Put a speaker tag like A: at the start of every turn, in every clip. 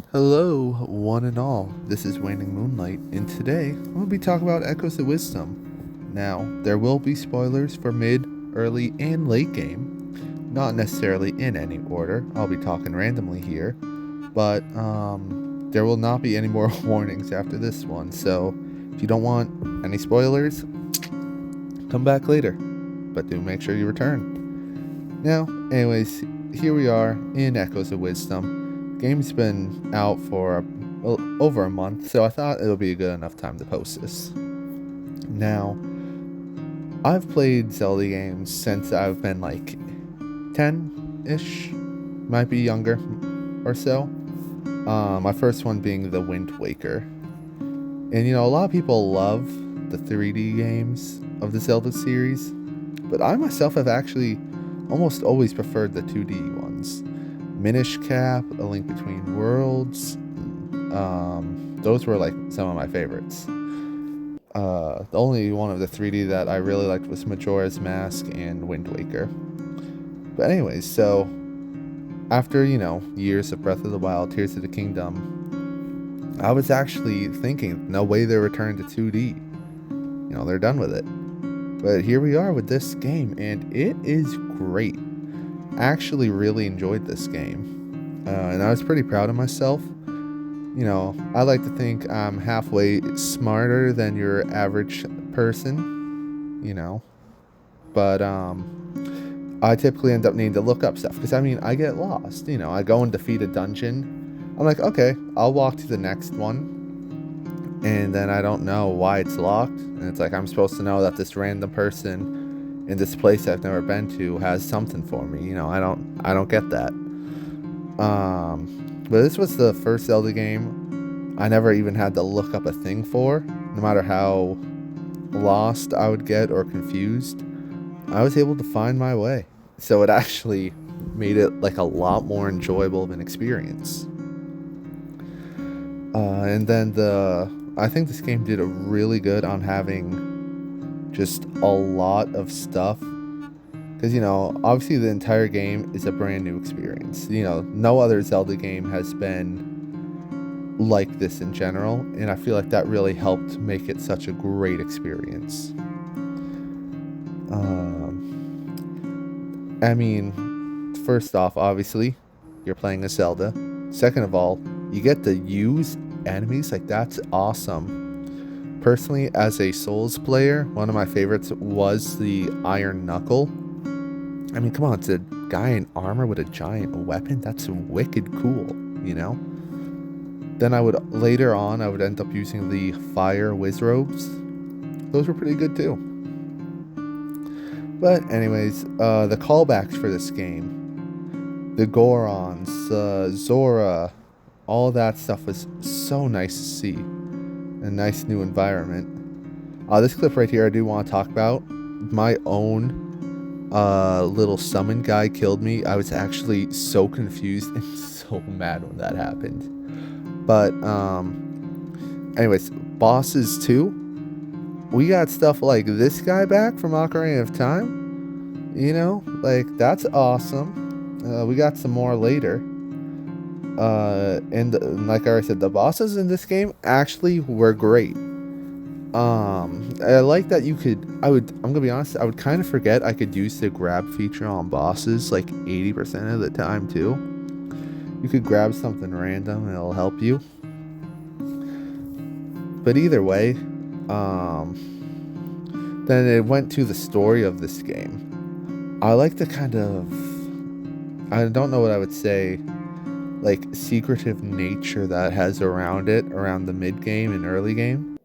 A: Hello, one and all. This is Waning Moonlight, and today I'm going to be talking about Echoes of Wisdom. Now, there will be spoilers for mid, early, and late game. Not necessarily in any order. I'll be talking randomly here, but there will not be any more warnings after this one. So, if you don't want any spoilers, come back later. But do make sure you return. Now, anyways, here we are in Echoes of Wisdom. Game's been out for over a month, so I thought it would be a good enough time to post this. Now, I've played Zelda games since I've been like 10-ish, might be younger or so. My first one being The Wind Waker. And a lot of people love the 3D games of the Zelda series, but I myself have actually almost always preferred the 2D ones. Minish Cap, A Link Between Worlds, those were like some of my favorites. The only one of the 3D that I really liked was Majora's Mask and Wind Waker. But anyways, so after, years of Breath of the Wild, Tears of the Kingdom, I was actually thinking, no way they're returning to 2D. They're done with it. But here we are with this game, and it is great. I actually really enjoyed this game, and I was pretty proud of myself. I like to think I'm halfway smarter than your average person, but I typically end up needing to look up stuff because I get lost. I go and defeat a dungeon. I'm like, okay, I'll walk to the next one, and then I don't know why it's locked, and it's like I'm supposed to know that this random person in this place I've never been to has something for me. I don't get that. But this was the first Zelda game I never even had to look up a thing for. No matter how lost I would get or confused, I was able to find my way. So it actually made it like a lot more enjoyable of an experience. And then I think this game did a really good on having just a lot of stuff. Because, obviously the entire game is a brand new experience. No other Zelda game has been like this in general. And I feel like that really helped make it such a great experience. First off, obviously, you're playing a Zelda. Second of all, you get to use enemies. Like, that's awesome. Personally, as a Souls player, one of my favorites was the Iron Knuckle. Come on, it's a guy in armor with a giant weapon. That's wicked cool, Then I would end up using the Fire Wizrobes. Those were pretty good too. But anyways, the callbacks for this game, the Gorons, Zora, all that stuff was so nice to see. A nice new environment. This clip right here I do want to talk about. My own little summon guy killed me. I was actually so confused and so mad when that happened. But anyways, bosses too. We got stuff like this guy back from Ocarina of Time. That's awesome. We got some more later. And like I said, the bosses in this game actually were great. I like that I'm gonna be honest, I would kind of forget I could use the grab feature on bosses like 80% of the time too. You could grab something random and it'll help you. But either way, then it went to the story of this game. I like the I don't know what I would say, like secretive nature that has around the mid game and early game.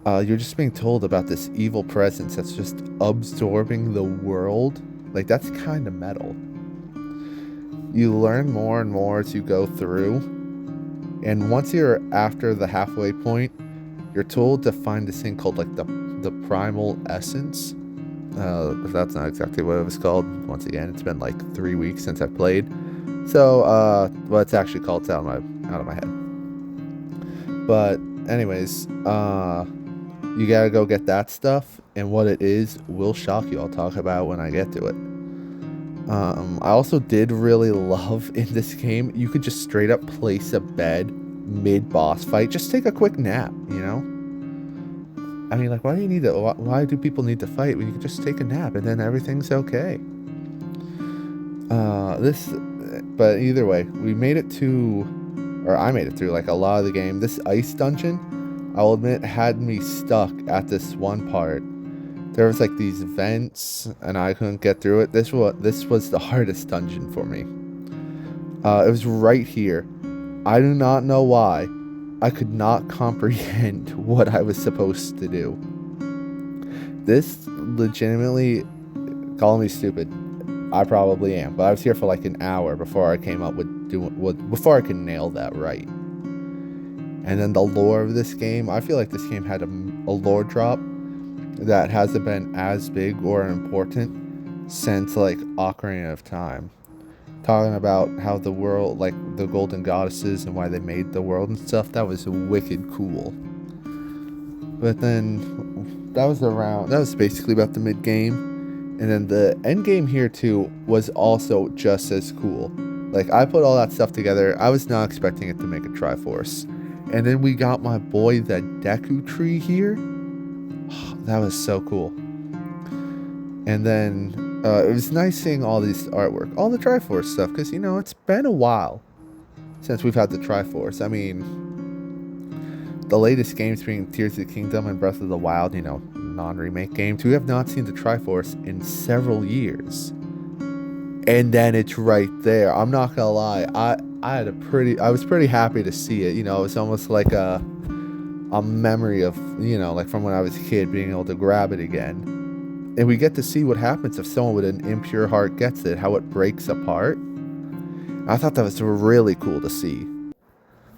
A: You're just being told about this evil presence that's just absorbing the world. Like, that's kind of metal. You learn more and more as you go through. And once you're after the halfway point, you're told to find this thing called like the primal essence. That's not exactly what it was called. Once again, it's been like 3 weeks since I played. So, what it's actually called, it's out of my head. But anyways, you gotta go get that stuff, and what it is will shock you. I'll talk about when I get to it. I also did really love in this game, you could just straight up place a bed mid-boss fight. Just take a quick nap, you know? I mean, like, why do you need to, why do people need to fight when you can just take a nap and then everything's okay? But either way, we made it to, or I made it through, like, a lot of the game. This ice dungeon, I'll admit, had me stuck at this one part. There was, like, these vents, and I couldn't get through it. This was the hardest dungeon for me. It was right here. I do not know why. I could not comprehend what I was supposed to do. This legitimately, calling me stupid, I probably am, but I was here for like an hour before I came up with before I could nail that right. And then the lore of this game, I feel like this game had a lore drop that hasn't been as big or important since like Ocarina of Time. Talking about how the world, like the golden goddesses and why they made the world and stuff, that was wicked cool. But then that was basically about the mid game. And then the end game here too was also just as cool. Like, I put all that stuff together. I was not expecting it to make a Triforce. And then we got my boy the Deku tree here. That was so cool. And then it was nice seeing all these artwork, all the Triforce stuff, because, you know, it's been a while since we've had the Triforce. I mean, the latest games being Tears of the Kingdom and Breath of the Wild, you know, non-remake games, we have not seen the Triforce in several years. And then it's right there. I'm not gonna lie, I was pretty happy to see it. You know, it's almost like a memory of, you know, like from when I was a kid, being able to grab it again. And we get to see what happens if someone with an impure heart gets it, how it breaks apart. I thought that was really cool to see,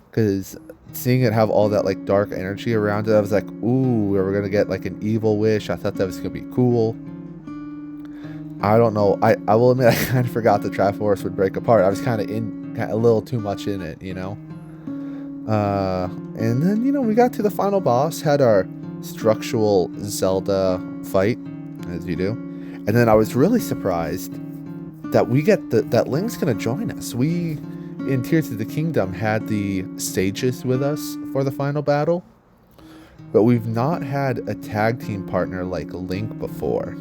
A: because seeing it have all that like dark energy around it, I was like, ooh, we're gonna get like an evil wish. I thought that was gonna be cool. I don't know. I will admit, I kind of forgot the Triforce would break apart. I was kind of a little too much in it, you know. And then, you know, we got to the final boss, had our structural Zelda fight, as you do, and then I was really surprised that we get that Link's gonna join us. We, in Tears of the Kingdom, had the sages with us for the final battle, but we've not had a tag team partner like Link before.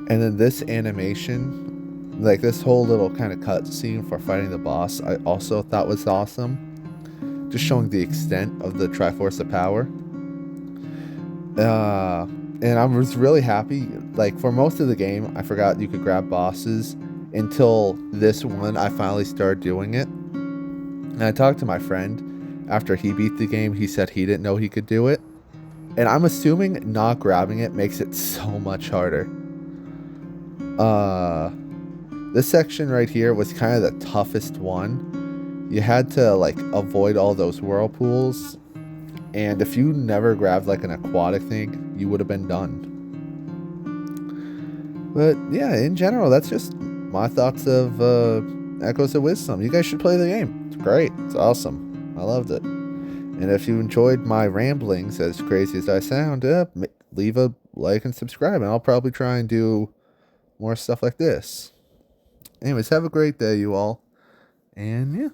A: And then this animation, like this whole little kind of cut scene for fighting the boss, I also thought was awesome. Just showing the extent of the Triforce of Power. And I was really happy. Like, for most of the game, I forgot you could grab bosses. Until this one, I finally started doing it. And I talked to my friend after he beat the game. He said he didn't know he could do it. And I'm assuming not grabbing it makes it so much harder. This section right here was kind of the toughest one. You had to like avoid all those whirlpools, and if you never grabbed like an aquatic thing, you would have been done. But yeah, in general, that's just my thoughts of Echoes of Wisdom. You guys should play the game. It's great. It's awesome. I loved it. And if you enjoyed my ramblings, as crazy as I sound, leave a like and subscribe, and I'll probably try and do more stuff like this. Anyways, have a great day, you all. And yeah.